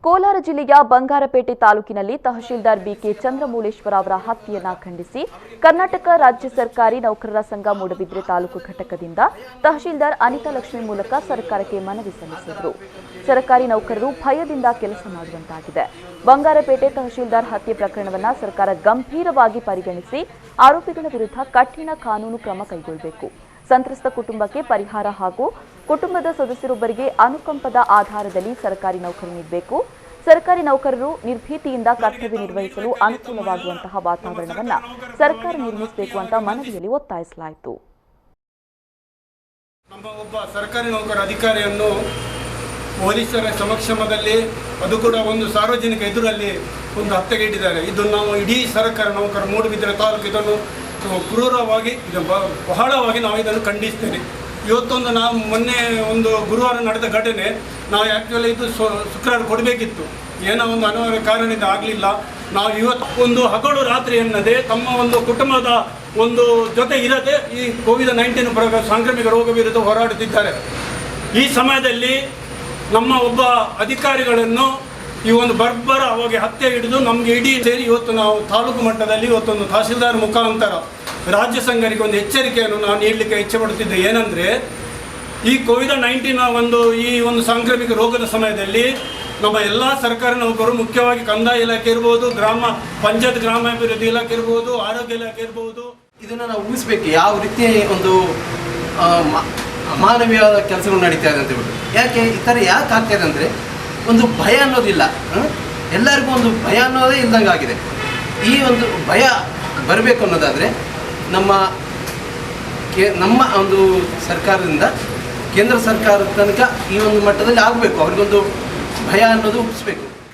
ಕೋಲಾರ ಜಿಲ್ಲೆಯ ಬಂಗಾರಪೇಟೆ ತಾಲೂಕಿನಲ್ಲಿ ತಹಶೀಲ್ದಾರ್ ಬಿಕೆ ಚಂದ್ರಮೂಳೇಶ್ವರ ಅವರ ಹತ್ಯೆಯನ್ನು ಖಂಡಿಸಿ ಕರ್ನಾಟಕ ರಾಜ್ಯ ಸರ್ಕಾರಿ ನೌಕರರ ಸಂಘ ಮೂಡಬಿದ್ರೆ ತಾಲೂಕು ಘಟಕದಿಂದ ತಹಶೀಲ್ದಾರ್ ಅನಿತಾ ಲಕ್ಷ್ಮಿ ಮೂಲಕ ಸರ್ಕಾರಕ್ಕೆ ಮನವಿ ಸಲ್ಲಿಸಿದರು. ಸರ್ಕಾರಿ ನೌಕರರು ಭಯದಿಂದ ಕೆಲಸ ಮಾಡುವಂತಾಗಿದೆ. ಬಂಗಾರಪೇಟೆ ತಹಶೀಲ್ದಾರ್ ಹತ್ಯೆ ಪ್ರಕರಣವನ್ನು ಸರ್ಕಾರ ಗಂಭೀರವಾಗಿ ಪರಿಗಣಿಸಿ ಆರೋಪಿಗಳ ವಿರುದ್ಧ ಕಠಿಣ ಕಾನೂನು ಕ್ರಮ ಕೈಗೊಳ್ಳಬೇಕು. ಸಂತ್ರಸ್ತ ಕುಟುಂಬಕ್ಕೆ ಪರಿಹಾರ ಹಾಗೂ ಕುಟುಂಬದ ಸದಸ್ಯರೊಬ್ಬರಿಗೆ ಅನುಕಂಪದ ಆಧಾರದಲ್ಲಿ ಸರ್ಕಾರಿ ನೌಕರಿ ನೀಡಬೇಕು. ಸರ್ಕಾರಿ ನೌಕರರು ನಿರ್ಭೀತಿಯಿಂದ ಕರ್ತವ್ಯ ನಿರ್ವಹಿಸಲು ಅನುಕೂಲವಾಗುವಂತಹ ವಾತಾವರಣವನ್ನು ಸರ್ಕಾರ ನಿರ್ಮಿಸಬೇಕು ಅಂತ ಮನವಿಯಲ್ಲಿ ಒತ್ತಾಯಿಸಲಾಯಿತು. ನಮ್ಮ ಒಬ್ಬ ಸರ್ಕಾರಿ ನೌಕರ ಅಧಿಕಾರಿಯನ್ನು ಪೊಲೀಸರ ಸಮಕ್ಷಮದಲ್ಲಿ ಅದು ಕೂಡ ಒಂದು ಸಾರ್ವಜನಿಕ ಎದುರಲ್ಲಿ ಒಂದು ಹತ್ಯೆಗೈದಿದ್ದಾರೆ. ಇದು ನಾವು ಇಡೀ ಸರ್ಕಾರಿ ನೌಕರ ಮೂಡುಬಿದಿರೆ ತಾಲೂಕು ಇದನ್ನು ಕ್ರೂರವಾಗಿ ಬಹಳವಾಗಿ ನಾವು ಇದನ್ನು ಖಂಡಿಸ್ತೇನೆ. ಇವತ್ತೊಂದು ನಾವು ಮೊನ್ನೆ ಒಂದು ಗುರುವಾರ ನಡೆದ ಘಟನೆ ನಾವು ಆ್ಯಕ್ಚುಲಿ ಇದು ಶುಕ್ರವಾರ ಕೊಡಬೇಕಿತ್ತು. ಏನೋ ಒಂದು ಅನಿವಾರ್ಯ ಕಾರಣದಿಂದ ಆಗಲಿಲ್ಲ. ನಾವು ಇವತ್ತು ಒಂದು ಹಗಲು ರಾತ್ರಿ ಎನ್ನದೆ ತಮ್ಮ ಒಂದು ಕುಟುಂಬದ ಒಂದು ಜೊತೆ ಇರದೆ ಈ ಕೋವಿಡ್-19 ಸಾಂಕ್ರಾಮಿಕ ರೋಗ ವಿರುದ್ಧ ಹೋರಾಡುತ್ತಿದ್ದಾರೆ. ಈ ಸಮಯದಲ್ಲಿ ನಮ್ಮ ಒಬ್ಬ ಅಧಿಕಾರಿಗಳನ್ನು ಈ ಒಂದು ಬರ್ಬರ ಅವಾಗ ಹತ್ಯೆ ಹಿಡಿದು ನಮಗೆ ಇಡೀ ಸೇರಿ ಇವತ್ತು ನಾವು ತಾಲೂಕು ಮಟ್ಟದಲ್ಲಿ ಇವತ್ತೊಂದು ತಹಶೀಲ್ದಾರ್ ಮುಖಾಂತರ ರಾಜ್ಯ ಸಂಘರಿಗೆ ಒಂದು ಎಚ್ಚರಿಕೆಯನ್ನು ನಾನು ನೀಡಲಿಕ್ಕೆ ಇಚ್ಛೆಪಡುತ್ತಿದ್ದೆ. ಏನಂದರೆ ಈ ಕೋವಿಡ್-19 ಈ ಒಂದು ಸಾಂಕ್ರಾಮಿಕ ರೋಗದ ಸಮಯದಲ್ಲಿ ನಮ್ಮ ಎಲ್ಲ ಸರ್ಕಾರಿ ನೌಕರರು, ಮುಖ್ಯವಾಗಿ ಕಂದಾಯ ಇಲಾಖೆ ಇರ್ಬೋದು, ಪಂಚಾಯತ್ ಗ್ರಾಮಾಭಿವೃದ್ಧಿ ಇಲಾಖೆ ಇರ್ಬೋದು, ಆರೋಗ್ಯ ಇಲಾಖೆ ಇರ್ಬೋದು, ಇದನ್ನು ನಾವು ಊಹಿಸ್ಬೇಕು ಯಾವ ರೀತಿ ಒಂದು ಅಮಾನವೀಯವಾದ ಕೆಲಸಗಳು ನಡೀತಾ ಇದೆ ಅಂತ ಹೇಳ್ಬಿಟ್ಟು. ಯಾಕೆ ಈ ಥರ ಯಾಕೆ ಆಗ್ತಾಯಿದೆ ಅಂದರೆ ಒಂದು ಭಯ ಅನ್ನೋದಿಲ್ಲ. ಎಲ್ಲರಿಗೂ ಒಂದು ಭಯ ಅನ್ನೋದೇ ಇಲ್ದಂಗೆ ಆಗಿದೆ. ಈ ಒಂದು ಭಯ ಬರಬೇಕು ಅನ್ನೋದಾದರೆ ನಮ್ಮ ಒಂದು ಸರ್ಕಾರದಿಂದ ಕೇಂದ್ರ ಸರ್ಕಾರದ ತನಕ ಈ ಒಂದು ಮಟ್ಟದಲ್ಲಿ ಆಗಬೇಕು. ಅವ್ರಿಗೊಂದು ಭಯ ಅನ್ನೋದು ಹುಟ್ಟಿಸ್ಬೇಕು.